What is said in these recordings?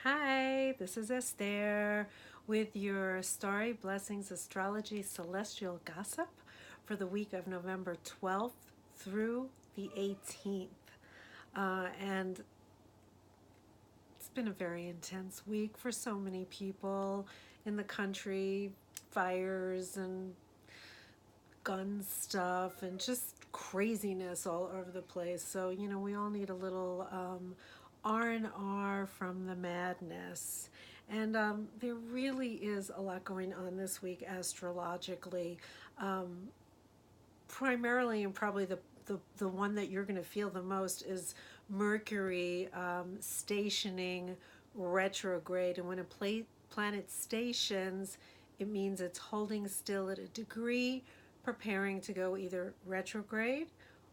Hi, this is Esther with your Starry Blessings Astrology Celestial Gossip for the week of November 12th through the 18th. And it's been a very intense week for so many people in the country, fires and gun stuff and just craziness all over the place. So, we all need a little R&R from the madness. And there really is a lot going on this week astrologically. Primarily, and probably the one that you're going to feel the most is Mercury stationing retrograde. And when a planet stations, it means it's holding still at a degree, preparing to go either retrograde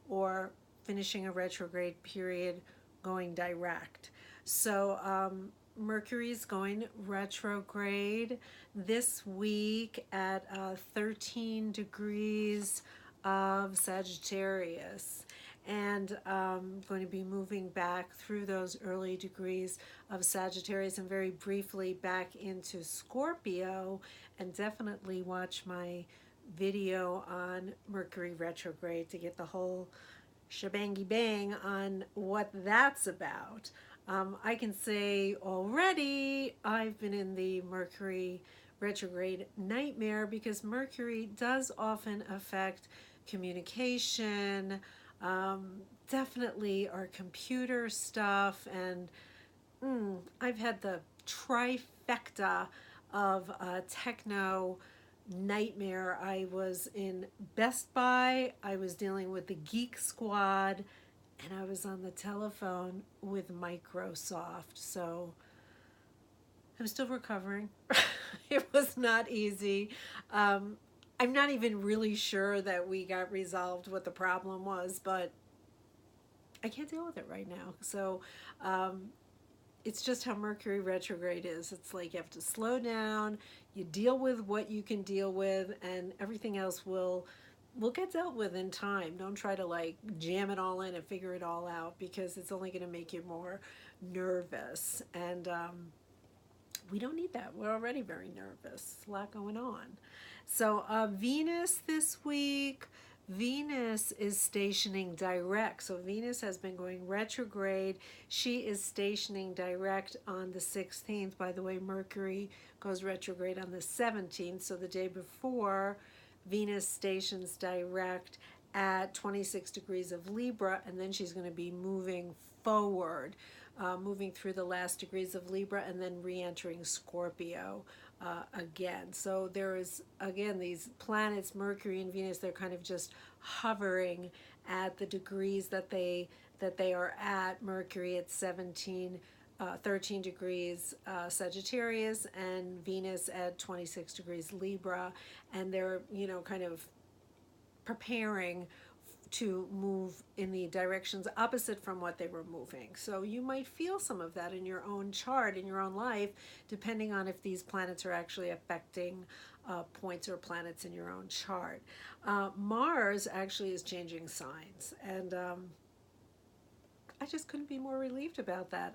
or finishing a retrograde period, going direct. So Mercury's going retrograde this week at 13 degrees of Sagittarius, and going to be moving back through those early degrees of Sagittarius and very briefly back into Scorpio. And definitely watch my video on Mercury retrograde to get the whole shebangy bang on what that's about. I can say already I've been in the Mercury retrograde nightmare because Mercury does often affect communication, definitely our computer stuff, and I've had the trifecta of techno nightmare. I was in Best Buy, I was dealing with the Geek Squad, and I was on the telephone with Microsoft. So I'm still recovering. It was not easy. I'm not even really sure that we got resolved what the problem was, but I can't deal with it right now. So it's just how Mercury retrograde is. It's like you have to slow down, you deal with what you can deal with, and everything else will get dealt with in time. Don't try to like jam it all in and figure it all out, because it's only going to make you more nervous. And we don't need that. We're already very nervous. A lot going on. So Venus this week. Venus is stationing direct. So Venus has been going retrograde. She is stationing direct on the 16th. By the way, Mercury goes retrograde on the 17th. So the day before, Venus stations direct at 26 degrees of Libra, and then she's going to be moving forward, moving through the last degrees of Libra and then re-entering Scorpio again. So there is, again, these planets, Mercury and Venus, they're kind of just hovering at the degrees that they are at. Mercury at 13 degrees Sagittarius, and Venus at 26 degrees Libra, and they're, kind of preparing to move in the directions opposite from what they were moving. So you might feel some of that in your own chart, in your own life, depending on if these planets are actually affecting points or planets in your own chart. Mars actually is changing signs, and I just couldn't be more relieved about that.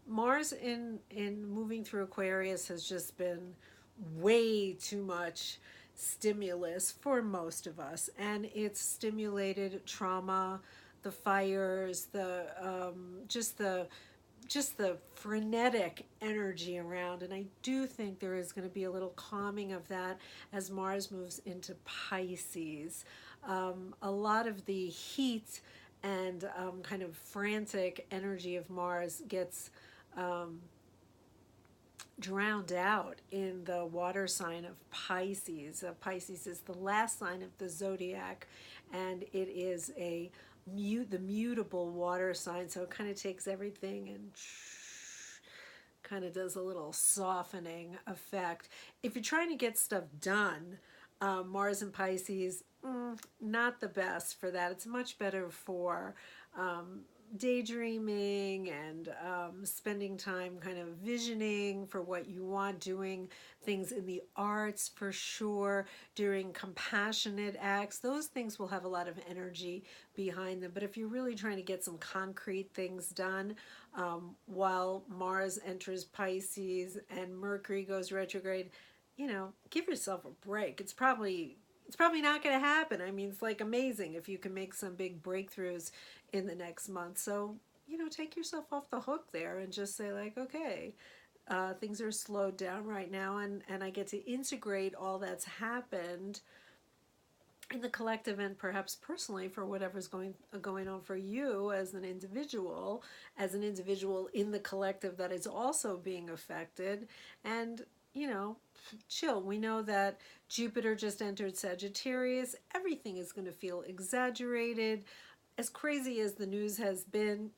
Mars in moving through Aquarius has just been way too much stimulus for most of us, and it's stimulated trauma, the fires, the just the frenetic energy around. And I do think there is going to be a little calming of that as Mars moves into Pisces. A lot of the heat and kind of frantic energy of Mars gets drowned out in the water sign of Pisces. Pisces is the last sign of the zodiac, and it is the mutable water sign. So it kind of takes everything and kind of does a little softening effect. If you're trying to get stuff done, Mars and Pisces, not the best for that. It's much better for daydreaming and spending time kind of visioning for what you want, doing things in the arts for sure, doing compassionate acts. Those things will have a lot of energy behind them. But if you're really trying to get some concrete things done, while Mars enters Pisces and Mercury goes retrograde, give yourself a break. It's probably not going to happen. I mean, it's like amazing if you can make some big breakthroughs in the next month. So, take yourself off the hook there and just say, like, okay, things are slowed down right now, and I get to integrate all that's happened in the collective and perhaps personally for whatever's going on for you as an individual in the collective that is also being affected. And chill. We know that Jupiter just entered Sagittarius. Everything is going to feel exaggerated. As crazy as the news has been,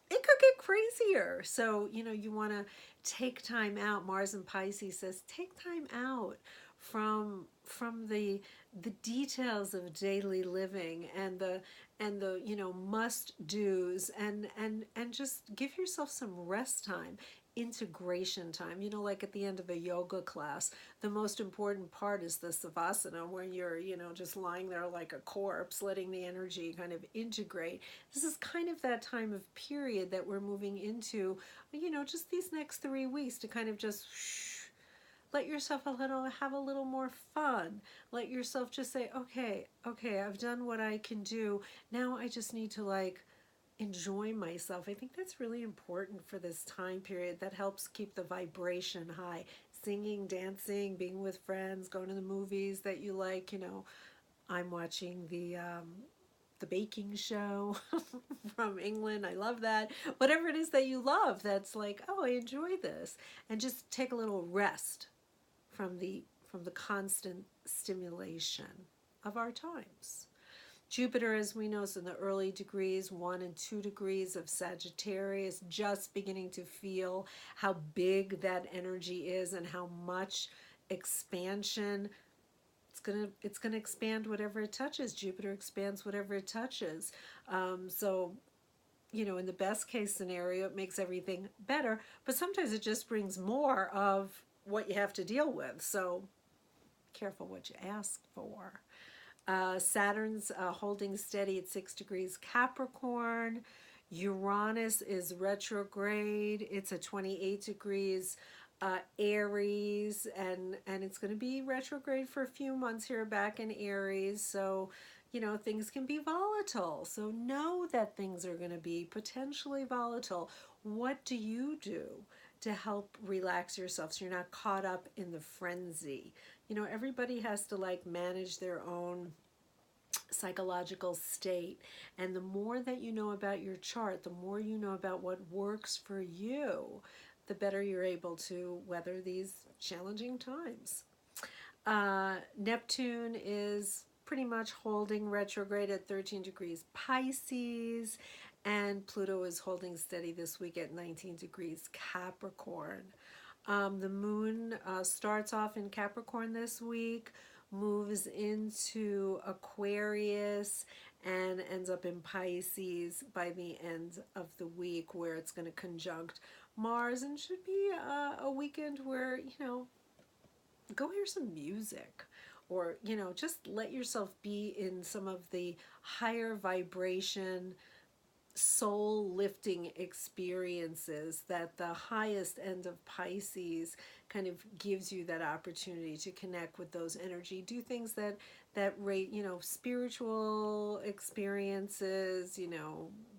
it could get crazier. So, you want to take time out. Mars and Pisces says take time out from the details of daily living and the must do's, and just give yourself some rest time, integration time. Like at the end of a yoga class, the most important part is the savasana, where you're just lying there like a corpse, letting the energy kind of integrate. This is kind of that time of period that we're moving into, just these next 3 weeks, to kind of just let yourself have a little more fun. Let yourself just say, okay, I've done what I can do. Now I just need to enjoy myself. I think that's really important for this time period. That helps keep the vibration high. Singing, dancing, being with friends, going to the movies that you like. I'm watching the baking show from England. I love that. Whatever it is that you love, that's like, oh, I enjoy this. And just take a little rest from the constant stimulation of our times. Jupiter, as we know, is in the early degrees, 1 and 2 degrees of Sagittarius, just beginning to feel how big that energy is and how much expansion. It's gonna expand whatever it touches. Jupiter expands whatever it touches. So in the best case scenario, it makes everything better, but sometimes it just brings more of what you have to deal with. So careful what you ask for. Saturn's holding steady at 6 degrees Capricorn. Uranus is retrograde. It's at 28 degrees Aries, and it's going to be retrograde for a few months here back in Aries. So things can be volatile. So know that things are going to be potentially volatile. What do you do to help relax yourself so you're not caught up in the frenzy? Everybody has to manage their own psychological state. And the more that you know about your chart, the more you know about what works for you, the better you're able to weather these challenging times. Neptune is pretty much holding retrograde at 13 degrees Pisces, and Pluto is holding steady this week at 19 degrees Capricorn. The moon starts off in Capricorn this week, moves into Aquarius, and ends up in Pisces by the end of the week, where it's going to conjunct Mars, and should be a weekend where, go hear some music, or, just let yourself be in some of the higher vibration, soul lifting experiences that the highest end of Pisces kind of gives you that opportunity to connect with those energy. Do things that rate, spiritual experiences,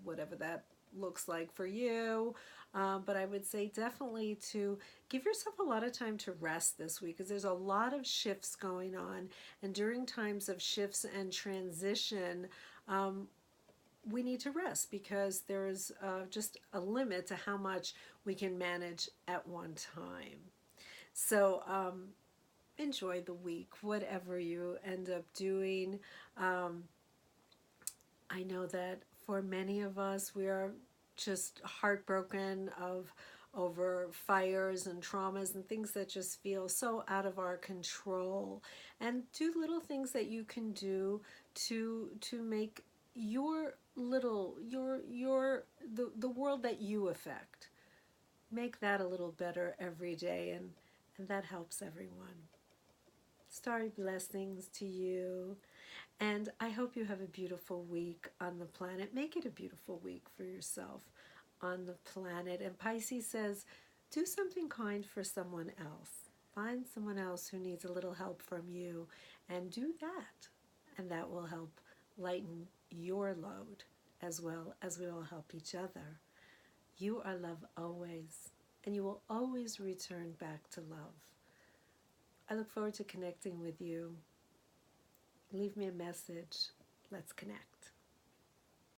whatever that looks like for you. But I would say definitely to give yourself a lot of time to rest this week, because there's a lot of shifts going on. And during times of shifts and transition, we need to rest, because there's just a limit to how much we can manage at one time. So enjoy the week, whatever you end up doing. I know that for many of us, we are just heartbroken over fires and traumas and things that just feel so out of our control. And do little things that you can do to make your the world that you affect, make that a little better every day, and that helps everyone. Starry blessings to you. And I hope you have a beautiful week on the planet. Make it a beautiful week for yourself on the planet. And Pisces says, do something kind for someone else. Find someone else who needs a little help from you and do that. And that will help lighten your load as well as we all help each other. You are love always, and you will always return back to love. I look forward to connecting with you. Leave me a message. Let's connect.